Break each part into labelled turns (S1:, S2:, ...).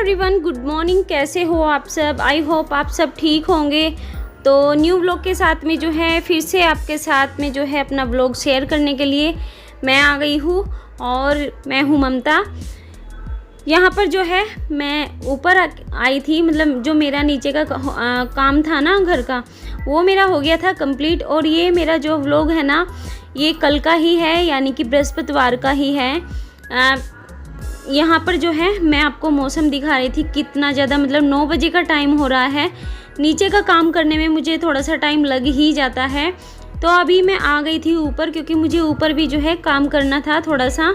S1: Everyone, good morning. कैसे हो आप सब? आई होप आप सब ठीक होंगे। तो न्यू व्लॉग के साथ में जो है फिर से आपके साथ में जो है अपना व्लॉग शेयर करने के लिए मैं आ गई हूँ। और मैं हूँ ममता। यहाँ पर जो है मैं ऊपर आई थी, मतलब जो मेरा नीचे का काम था ना घर का, वो मेरा हो गया था कंप्लीट। और ये मेरा जो व्लॉग है ना, ये कल का ही है, यानी कि बृहस्पतिवार का ही है। यहाँ पर जो है मैं आपको मौसम दिखा रही थी, कितना ज़्यादा, मतलब 9 बजे का टाइम हो रहा है। नीचे का काम करने में मुझे थोड़ा सा टाइम लग ही जाता है। तो अभी मैं आ गई थी ऊपर, क्योंकि मुझे ऊपर भी जो है काम करना था थोड़ा सा।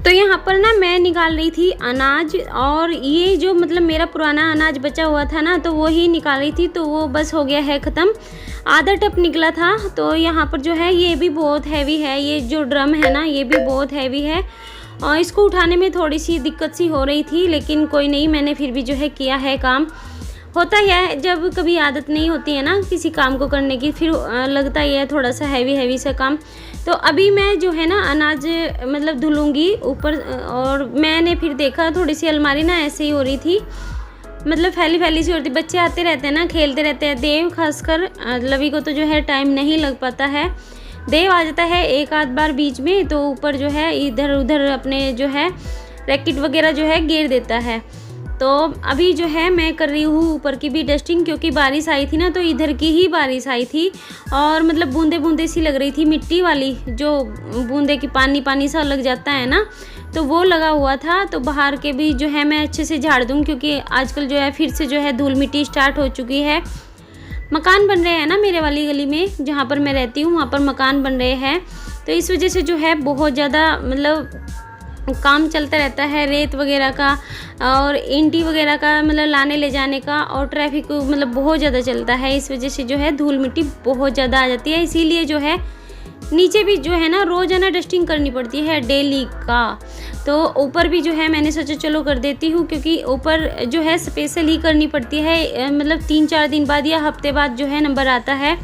S1: तो यहाँ पर ना मैं निकाल रही थी अनाज, और ये जो मतलब मेरा पुराना अनाज बचा हुआ था ना, तो वो ही निकाल रही थी। तो वो बस हो गया है ख़त्म, आधा टप निकला था। तो यहाँ पर जो है ये भी बहुत हैवी है, ये जो ड्रम है ना, ये भी बहुत हैवी है। और इसको उठाने में थोड़ी सी दिक्कत सी हो रही थी, लेकिन कोई नहीं, मैंने फिर भी जो है किया है काम। होता ही है, जब कभी आदत नहीं होती है ना किसी काम को करने की, फिर लगता ही है थोड़ा सा हैवी सा काम। तो अभी मैं जो है ना अनाज मतलब धुलूँगी ऊपर। और मैंने फिर देखा थोड़ी सी अलमारी ना ऐसे ही हो रही थी, मतलब फैली सी हो रही थी। बच्चे आते रहते हैं ना, खेलते रहते हैं। देव खासकर, लवी को तो जो है टाइम नहीं लग पाता है। देव आ जाता है एक आध बार बीच में, तो ऊपर जो है इधर उधर अपने जो है रैकेट वगैरह जो है गिर देता है। तो अभी जो है मैं कर रही हूँ ऊपर की भी डस्टिंग, क्योंकि बारिश आई थी ना, तो इधर की ही बारिश आई थी। और मतलब बूंदे बूंदे सी लग रही थी, मिट्टी वाली जो बूंदे की पानी सा लग जाता है ना, तो वो लगा हुआ था। तो बाहर के भी जो है मैं अच्छे से झाड़ दूँ, क्योंकि आजकल जो है फिर से जो है धूल मिट्टी स्टार्ट हो चुकी है। मकान बन रहे हैं ना मेरे वाली गली में, जहाँ पर मैं रहती हूँ, वहाँ पर मकान बन रहे हैं। तो इस वजह से जो है बहुत ज़्यादा मतलब काम चलता रहता है, रेत वगैरह का और ईंटी वगैरह का, मतलब लाने ले जाने का। और ट्रैफिक मतलब बहुत ज़्यादा चलता है, इस वजह से जो है धूल मिट्टी बहुत ज़्यादा आ जाती है। इसीलिए जो है नीचे भी जो है ना रोज़ाना डस्टिंग करनी पड़ती है डेली का। तो ऊपर भी जो है मैंने सोचा चलो कर देती हूँ, क्योंकि ऊपर जो है स्पेशल ही करनी पड़ती है, मतलब 3-4 दिन बाद या हफ्ते बाद जो है नंबर आता है,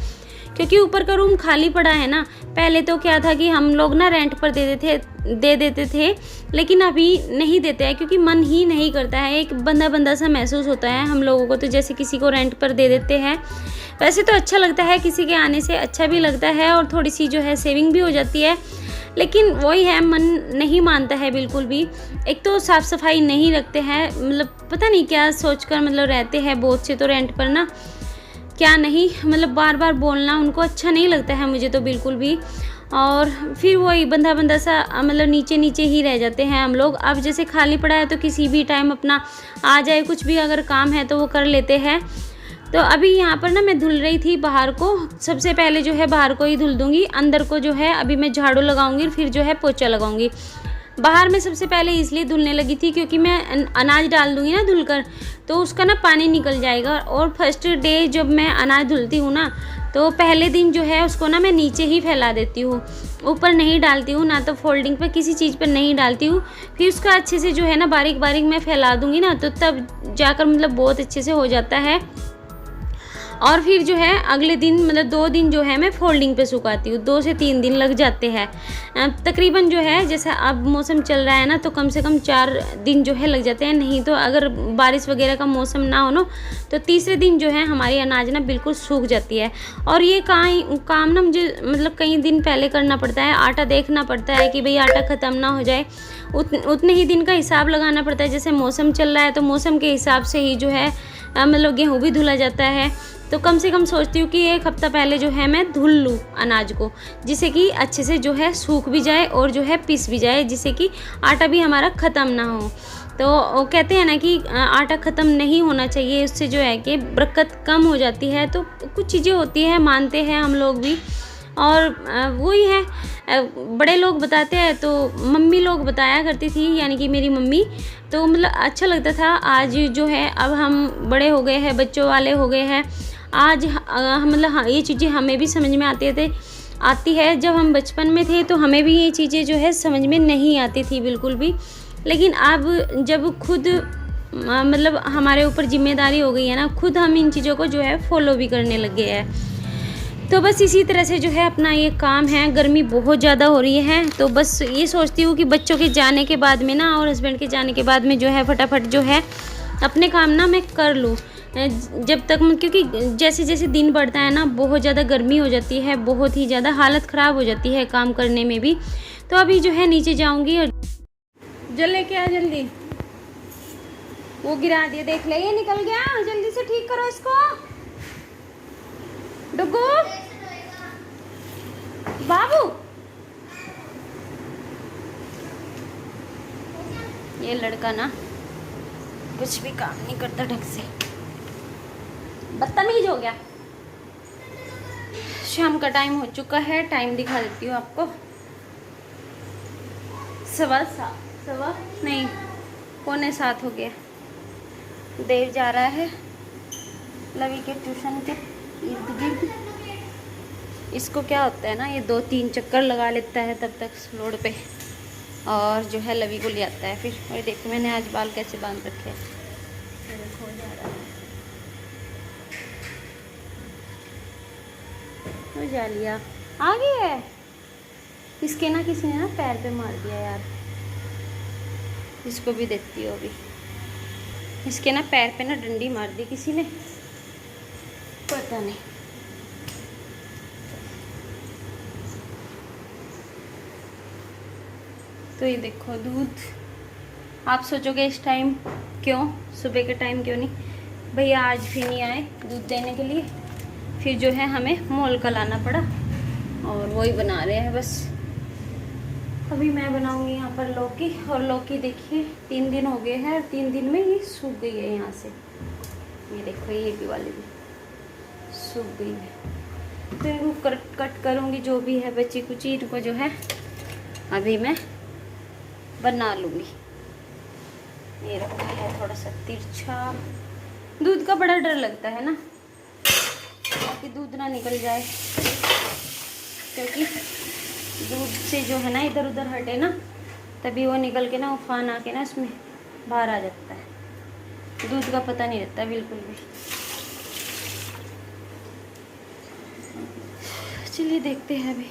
S1: क्योंकि ऊपर का रूम खाली पड़ा है ना। पहले तो क्या था कि हम लोग ना रेंट पर दे देते थे, लेकिन अभी नहीं देते हैं, क्योंकि मन ही नहीं करता है। एक बंदा सा महसूस होता है हम लोगों को, तो जैसे किसी को रेंट पर दे देते हैं। वैसे तो अच्छा लगता है, किसी के आने से अच्छा भी लगता है, और थोड़ी सी जो है सेविंग भी हो जाती है। लेकिन वही है, मन नहीं मानता है बिल्कुल भी। एक तो साफ़ सफाई नहीं रखते हैं, मतलब पता नहीं क्या सोचकर मतलब रहते हैं बहुत से तो रेंट पर ना, क्या नहीं, मतलब बार बार बोलना उनको अच्छा नहीं लगता है, मुझे तो बिल्कुल भी। और फिर वही बंदा सा मतलब नीचे ही रह जाते हैं हम लोग। अब जैसे खाली पड़ा है तो किसी भी टाइम अपना आ जाए, कुछ भी अगर काम है तो वो कर लेते हैं। तो अभी यहाँ पर ना मैं धुल रही थी बाहर को। सबसे पहले जो है बाहर को ही धुल दूँगी, अंदर को जो है अभी मैं झाड़ू लगाऊँगी, फिर जो है पोछा लगाऊँगी। बाहर में सबसे पहले इसलिए धुलने लगी थी क्योंकि मैं अनाज डाल दूँगी ना धुलकर, तो उसका ना पानी निकल जाएगा। और फर्स्ट डे जब मैं अनाज धुलती हूँ ना, तो पहले दिन जो है उसको ना मैं नीचे ही फैला देती हूँ, ऊपर नहीं डालती हूँ, ना तो फोल्डिंग पे किसी चीज़ पर नहीं डालती हूँ। फिर उसका अच्छे से जो है ना बारीक बारीक मैं फैला दूँगी ना, तो तब जाकर मतलब बहुत अच्छे से हो जाता है। और फिर जो है अगले दिन मतलब 2 दिन जो है मैं फोल्डिंग पे सुखाती हूँ, 2 से 3 दिन लग जाते हैं तकरीबन। जो है जैसा अब मौसम चल रहा है ना, तो कम से कम 4 दिन जो है लग जाते हैं। नहीं तो अगर बारिश वगैरह का मौसम ना हो ना, तो तीसरे दिन जो है हमारी अनाज ना बिल्कुल सूख जाती है। और ये काम ना मुझे मतलब कई दिन पहले करना पड़ता है। आटा देखना पड़ता है कि भाई आटा ख़त्म ना हो जाए, उतने ही दिन का हिसाब लगाना पड़ता है। जैसे मौसम चल रहा है तो मौसम के हिसाब से ही जो है मतलब गेहूँ भी धुला जाता है। तो कम से कम सोचती हूँ कि 1 हफ्ता पहले जो है मैं धुल लूँ अनाज को, जिससे कि अच्छे से जो है सूख भी जाए और जो है पिस भी जाए, जिससे कि आटा भी हमारा ख़त्म ना हो। तो कहते हैं ना कि आटा ख़त्म नहीं होना चाहिए, उससे जो है कि बरकत कम हो जाती है। तो कुछ चीज़ें होती हैं, मानते हैं हम लोग भी। और वही है, बड़े लोग बताते हैं तो मम्मी लोग बताया करती थी, यानी कि मेरी मम्मी, तो मतलब अच्छा लगता था। आज जो है अब हम बड़े हो गए हैं, बच्चों वाले हो गए हैं, आज मतलब हाँ ये चीज़ें हमें भी समझ में आती है। जब हम बचपन में थे तो हमें भी ये चीज़ें जो है समझ में नहीं आती थी बिल्कुल भी, लेकिन अब जब खुद मतलब हमारे ऊपर जिम्मेदारी हो गई है ना, खुद हम इन चीज़ों को जो है फॉलो भी करने लग गए हैं। तो बस इसी तरह से जो है अपना ये काम है। गर्मी बहुत ज़्यादा हो रही है, तो बस ये सोचती हूँ कि बच्चों के जाने के बाद में ना और हस्बैंड के जाने के बाद में जो है फटाफट जो है अपने काम ना मैं कर लूँ, जब तक, क्योंकि जैसे जैसे दिन बढ़ता है ना बहुत ज़्यादा गर्मी हो जाती है, बहुत ही ज़्यादा हालत ख़राब हो जाती है काम करने में भी। तो अभी जो है नीचे जाऊँगी और जल लेके आ जल्दी। वो गिरा दिया, देख ले ये निकल गया, जल्दी से ठीक करो इसको। डुगू बाबू, ये लड़का ना कुछ भी काम नहीं करता ढंग से, बदतमीज हो गया। शाम का टाइम हो चुका है, टाइम दिखा देती हूँ आपको, 6:15 हो गया। देव जा रहा है लवी के ट्यूशन के इर्द गिर्द। इसको क्या होता है ना, ये 2-3 चक्कर लगा लेता है तब तक रोड पे, और जो है लवी को ले आता है फिर। और देखो मैंने आज बाल कैसे बांध रखे हैं, खो जा रहा है, तो जा लिया, आ गया है। इसके ना किसी ने ना पैर पे मार दिया यार, इसको भी देखती हो अभी। इसके ना पैर पे ना डंडी मार दी किसी ने, पता नहीं। तो ये देखो दूध, आप सोचोगे इस टाइम क्यों, सुबह के टाइम क्यों नहीं, भैया आज भी नहीं आए दूध देने के लिए, फिर जो है हमें मोल का लाना पड़ा और वही बना रहे हैं बस। अभी मैं बनाऊंगी यहाँ पर लौकी, और लौकी देखिए 3 दिन हो गए हैं और 3 दिन में ये सूख गई है यहाँ से। ये देखो ये भी वाली भी सूख गई है, तो इनको कट करूँगी जो भी है बची कुची, इनको जो है अभी मैं बना लूँगी। ये रखा है थोड़ा सा तिरछा, दूध का बड़ा डर लगता है ना कि दूध ना निकल जाए, क्योंकि दूध से जो है ना इधर उधर हटे ना, तभी वो निकल के ना उफान आके ना उसमें बाहर आ जाता है। दूध का पता नहीं रहता बिल्कुल भी। चलिए देखते हैं अभी।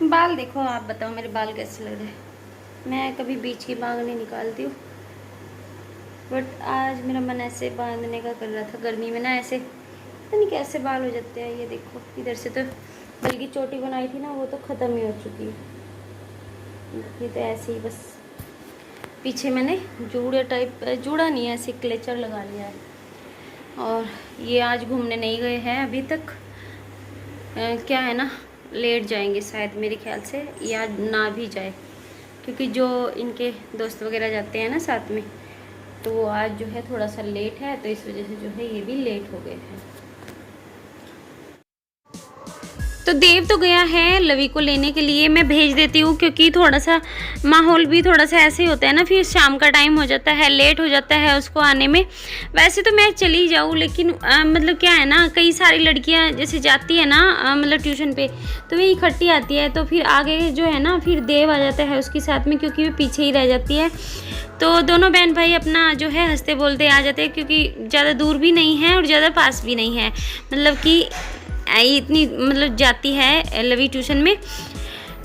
S1: बाल देखो, आप बताओ मेरे बाल कैसे लग रहे हैं। मैं कभी बीच की बांग नहीं निकालती हूँ, बट आज मेरा मन ऐसे बांधने का कर रहा था। गर्मी में ना ऐसे पता नहीं कैसे बाल हो जाते हैं। ये देखो इधर से तो बल्कि चोटी बनाई थी ना, वो तो ख़त्म ही हो चुकी है। ये तो ऐसे ही बस पीछे मैंने जूड़े टाइप, जूड़ा नहीं है, ऐसे क्लेचर लगा लिया है। और ये आज घूमने नहीं गए हैं अभी तक, क्या है ना लेट जाएंगे शायद मेरे ख्याल से, या ना भी जाए, क्योंकि जो इनके दोस्त वगैरह जाते हैं ना साथ में, तो वो आज जो है थोड़ा सा लेट है, तो इस वजह से जो है ये भी लेट हो गए हैं। तो देव तो गया है लवी को लेने के लिए, मैं भेज देती हूँ, क्योंकि थोड़ा सा माहौल भी थोड़ा सा ऐसे ही होता है ना, फिर शाम का टाइम हो जाता है, लेट हो जाता है उसको आने में। वैसे तो मैं चली जाऊँ, लेकिन मतलब क्या है ना, कई सारी लड़कियाँ जैसे जाती है ना मतलब ट्यूशन पे, तो वही इकट्ठी आती है, तो फिर आगे जो है ना फिर देव आ जाता है उसके साथ में, क्योंकि वो पीछे ही रह जाती है। तो दोनों बहन भाई अपना जो है हंसते बोलते आ जाते हैं, क्योंकि ज़्यादा दूर भी नहीं है और ज़्यादा पास भी नहीं है, मतलब कि इतनी मतलब जाती है लवी ट्यूशन में,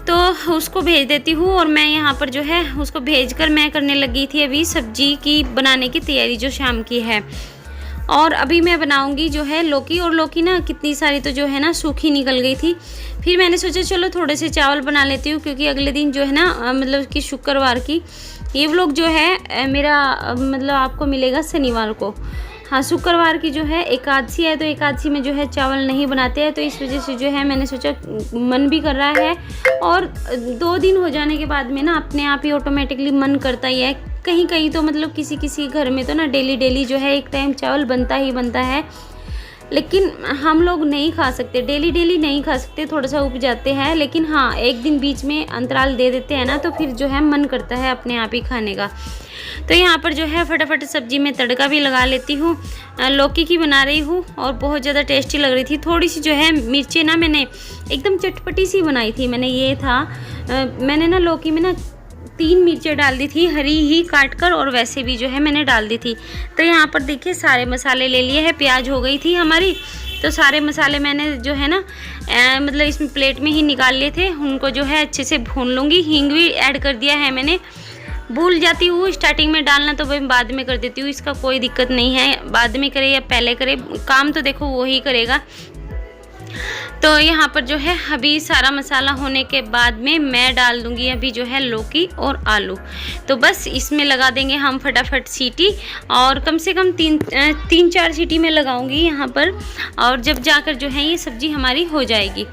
S1: तो उसको भेज देती हूँ। और मैं यहाँ पर जो है उसको भेजकर मैं करने लगी थी अभी सब्जी की बनाने की तैयारी जो शाम की है। और अभी मैं बनाऊंगी जो है लौकी, और लौकी ना कितनी सारी तो जो है ना सूखी निकल गई थी। फिर मैंने सोचा चलो थोड़े से चावल बना लेती हूँ, क्योंकि अगले दिन जो है ना मतलब कि शुक्रवार की ये व्लॉग जो है मेरा मतलब आपको मिलेगा शनिवार को। हाँ, शुक्रवार की जो है एकादशी है, तो एकादशी में जो है चावल नहीं बनाते हैं, तो इस वजह से जो है मैंने सोचा मन भी कर रहा है, और 2 दिन हो जाने के बाद में ना अपने आप ही ऑटोमेटिकली मन करता ही है। कहीं कहीं तो मतलब किसी किसी घर में तो ना डेली जो है एक टाइम चावल बनता ही बनता है। लेकिन हम लोग नहीं खा सकते, डेली डेली नहीं खा सकते, थोड़ा सा उब जाते हैं। लेकिन हाँ, एक दिन बीच में अंतराल दे देते हैं ना, तो फिर जो है मन करता है अपने आप ही खाने का। तो यहाँ पर जो है फटाफट सब्जी में तड़का भी लगा लेती हूँ। लौकी की बना रही हूँ और बहुत ज़्यादा टेस्टी लग रही थी। थोड़ी सी जो है मिर्चें ना मैंने एकदम चटपटी सी बनाई थी। मैंने ये था मैंने ना लौकी में ना 3 मिर्चें डाल दी थी, हरी ही काट कर, और वैसे भी जो है मैंने डाल दी थी। तो यहाँ पर देखिए सारे मसाले ले लिए हैं। प्याज हो गई थी हमारी, तो सारे मसाले मैंने जो है ना मतलब इसमें प्लेट में ही निकाल लिए थे। उनको जो है अच्छे से भून लूँगी। हींग भी ऐड कर दिया है मैंने, भूल जाती हूँ स्टार्टिंग में डालना, तो मैं बाद में कर देती हूँ। इसका कोई दिक्कत नहीं है, बाद में करे या पहले करे, काम तो देखो वो ही करेगा। तो यहाँ पर जो है अभी सारा मसाला होने के बाद में मैं डाल दूँगी अभी जो है लौकी और आलू। तो बस इसमें लगा देंगे हम फटाफट सीटी, और कम से कम 3-4 सीटी में लगाऊंगी यहाँ पर, और जब जाकर जो है ये सब्ज़ी हमारी हो जाएगी।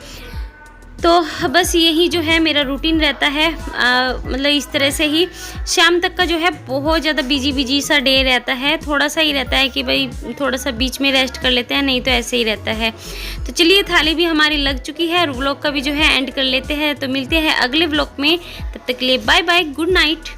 S1: तो बस यही जो है मेरा रूटीन रहता है। मतलब इस तरह से ही शाम तक का जो है बहुत ज़्यादा बिजी सा डे रहता है। थोड़ा सा ही रहता है कि भाई थोड़ा सा बीच में रेस्ट कर लेते हैं, नहीं तो ऐसे ही रहता है। तो चलिए थाली भी हमारी लग चुकी है और व्लॉग का भी जो है एंड कर लेते हैं। तो मिलते हैं अगले व्लॉग में, तब तक के लिए बाय बाय, गुड नाइट।